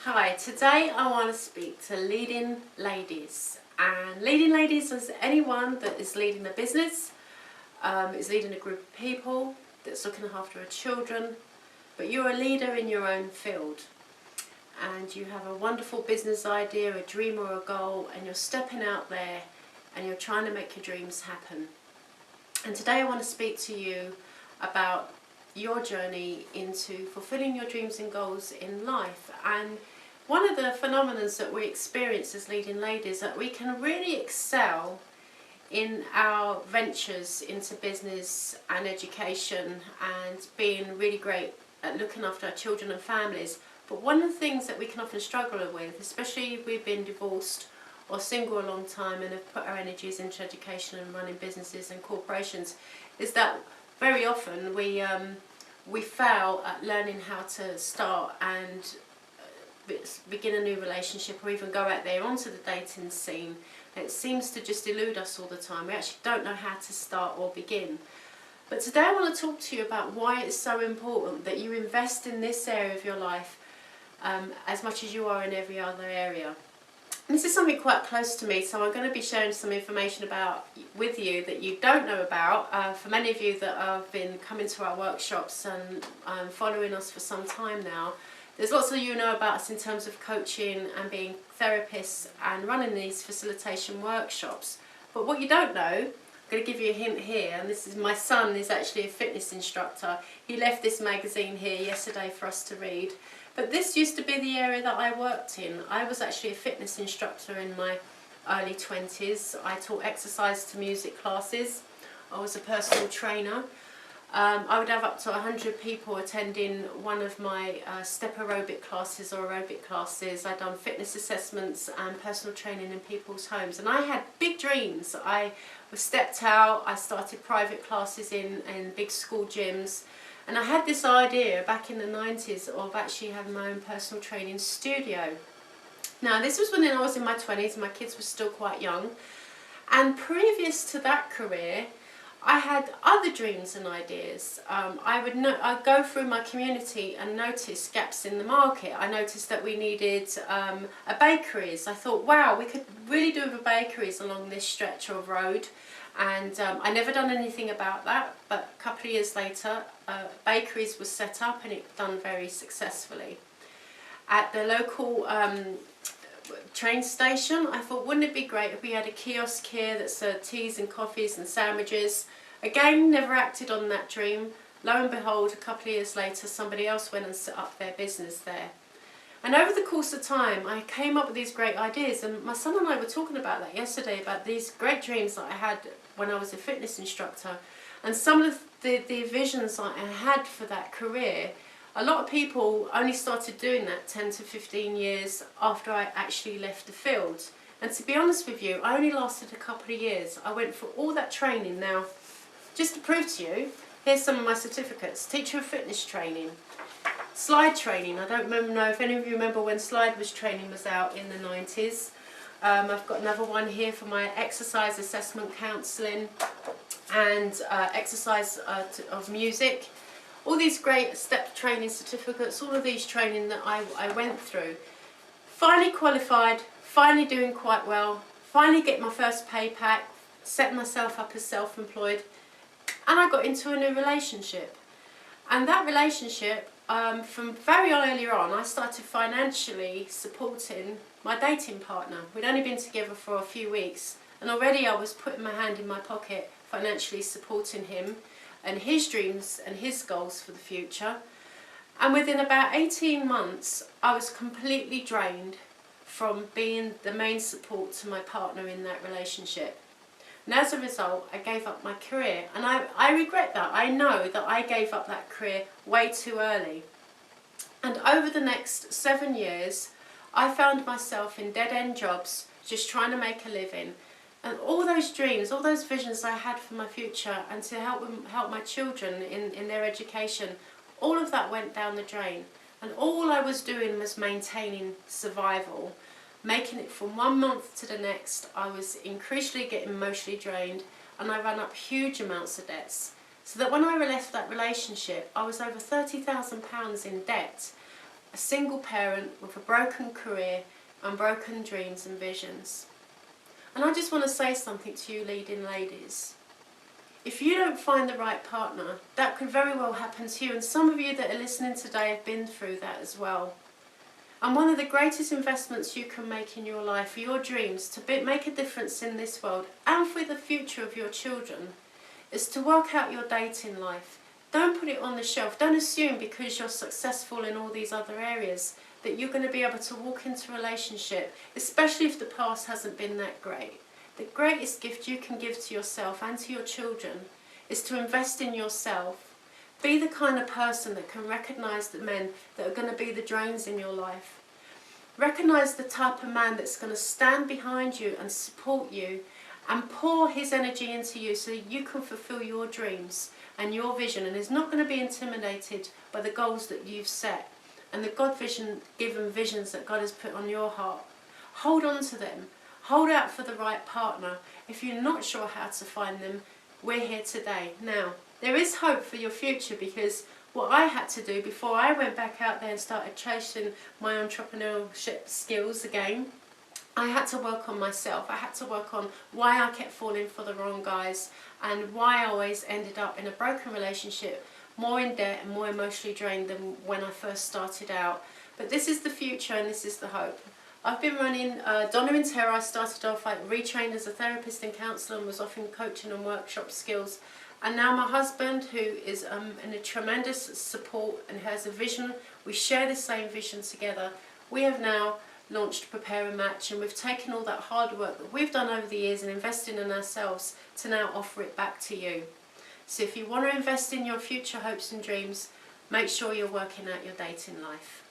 Hi, today I want to speak to leading ladies. And leading ladies is anyone that is leading a business, is leading a group of people, that's looking after children, but you're a leader in your own field. And you have a wonderful business idea, a dream or a goal, and you're stepping out there and you're trying to make your dreams happen. And today I want to speak to you about your journey into fulfilling your dreams and goals in life. And one of the phenomena that we experience as leading ladies, that we can really excel in our ventures into business and education and being really great at looking after our children and families. But one of the things that we can often struggle with, especially if we've been divorced or single a long time and have put our energies into education and running businesses and corporations, is that very often we fail at learning how to start and begin a new relationship, or even go out there onto the dating scene. It seems to just elude us all the time. We actually don't know how to start or begin. But today I want to talk to you about why it's so important that you invest in this area of your life as much as you are in every other area. And this is something quite close to me, so I'm going to be sharing some information with you that you don't know about. For many of you that have been coming to our workshops and following us for some time now, there's lots of you know about us in terms of coaching and being therapists and running these facilitation workshops. But what you don't know, I'm going to give you a hint here, and this is my son is actually a fitness instructor. He left this magazine here yesterday for us to read. But this used to be the area that I worked in. I was actually a fitness instructor in my early 20s. I taught exercise to music classes. I was a personal trainer. I would have up to 100 people attending one of my step aerobic classes or aerobic classes. I'd done fitness assessments and personal training in people's homes. And I had big dreams. I was stepped out. I started private classes in big school gyms. And I had this idea back in the 90s of actually having my own personal training studio. Now, this was when I was in my 20s and my kids were still quite young. And previous to that career, I had other dreams and ideas. I'd go through my community and notice gaps in the market. I noticed that we needed a bakeries. I thought, wow, we could really do with a bakeries along this stretch of road. And I never done anything about that, but a couple of years later, bakeries was set up and it done very successfully. At the local train station, I thought, wouldn't it be great if we had a kiosk here that served teas and coffees and sandwiches. Again, never acted on that dream. Lo and behold, a couple of years later, somebody else went and set up their business there. And over the course of time, I came up with these great ideas, and my son and I were talking about that yesterday, about these great dreams that I had when I was a fitness instructor, and some of the visions that I had for that career. A lot of people only started doing that 10 to 15 years after I actually left the field. And to be honest with you, I only lasted a couple of years. I went for all that training. Now, just to prove to you, here's some of my certificates. Teacher of fitness training, slide training. I don't know if any of you remember when slide training was out in the 90s. I've got another one here for my exercise assessment counselling and exercise of music. All these great step training certificates, all of these training that I went through. Finally qualified, finally doing quite well, finally get my first pay pack, set myself up as self-employed, and I got into a new relationship. And that relationship, from very early on, I started financially supporting my dating partner. We'd only been together for a few weeks, and already I was putting my hand in my pocket, financially supporting him and his dreams and his goals for the future. And within about 18 months, I was completely drained from being the main support to my partner in that relationship. And as a result, I gave up my career. And I regret that. I know that I gave up that career way too early. And over the next 7 years, I found myself in dead-end jobs, just trying to make a living. And all those dreams, all those visions I had for my future and to help my children in their education, all of that went down the drain. And all I was doing was maintaining survival, making it from 1 month to the next. I was increasingly getting emotionally drained, and I ran up huge amounts of debts. So that when I left that relationship, I was over £30,000 in debt. a single parent with a broken career and broken dreams and visions. And I just want to say something to you leading ladies. If you don't find the right partner, that could very well happen to you, and some of you that are listening today have been through that as well. And one of the greatest investments you can make in your life, for your dreams, to make a difference in this world and for the future of your children, is to work out your dating life. Don't put it on the shelf. Don't assume because you're successful in all these other areas that you're going to be able to walk into a relationship, especially if the past hasn't been that great. The greatest gift you can give to yourself and to your children is to invest in yourself. Be the kind of person that can recognise the men that are going to be the drains in your life. Recognise the type of man that's going to stand behind you and support you and pour his energy into you so that you can fulfil your dreams and your vision, and is not going to be intimidated by the goals that you've set and the God-given visions that God has put on your heart. Hold on to them. Hold out for the right partner. If you're not sure how to find them, we're here today. Now, there is hope for your future, because what I had to do before I went back out there and started chasing my entrepreneurship skills again, I had to work on myself. I had to work on why I kept falling for the wrong guys and why I always ended up in a broken relationship, more in debt and more emotionally drained than when I first started out. But this is the future and this is the hope. I've been running Donna in Terror. I started off like retrained as a therapist and counsellor and was offering coaching and workshop skills. And now my husband, who is in a tremendous support and has a vision, we share the same vision together. We have now launched Prepare a Match, and we've taken all that hard work that we've done over the years and invested in ourselves to now offer it back to you. So if you want to invest in your future hopes and dreams, make sure you're working out your dating life.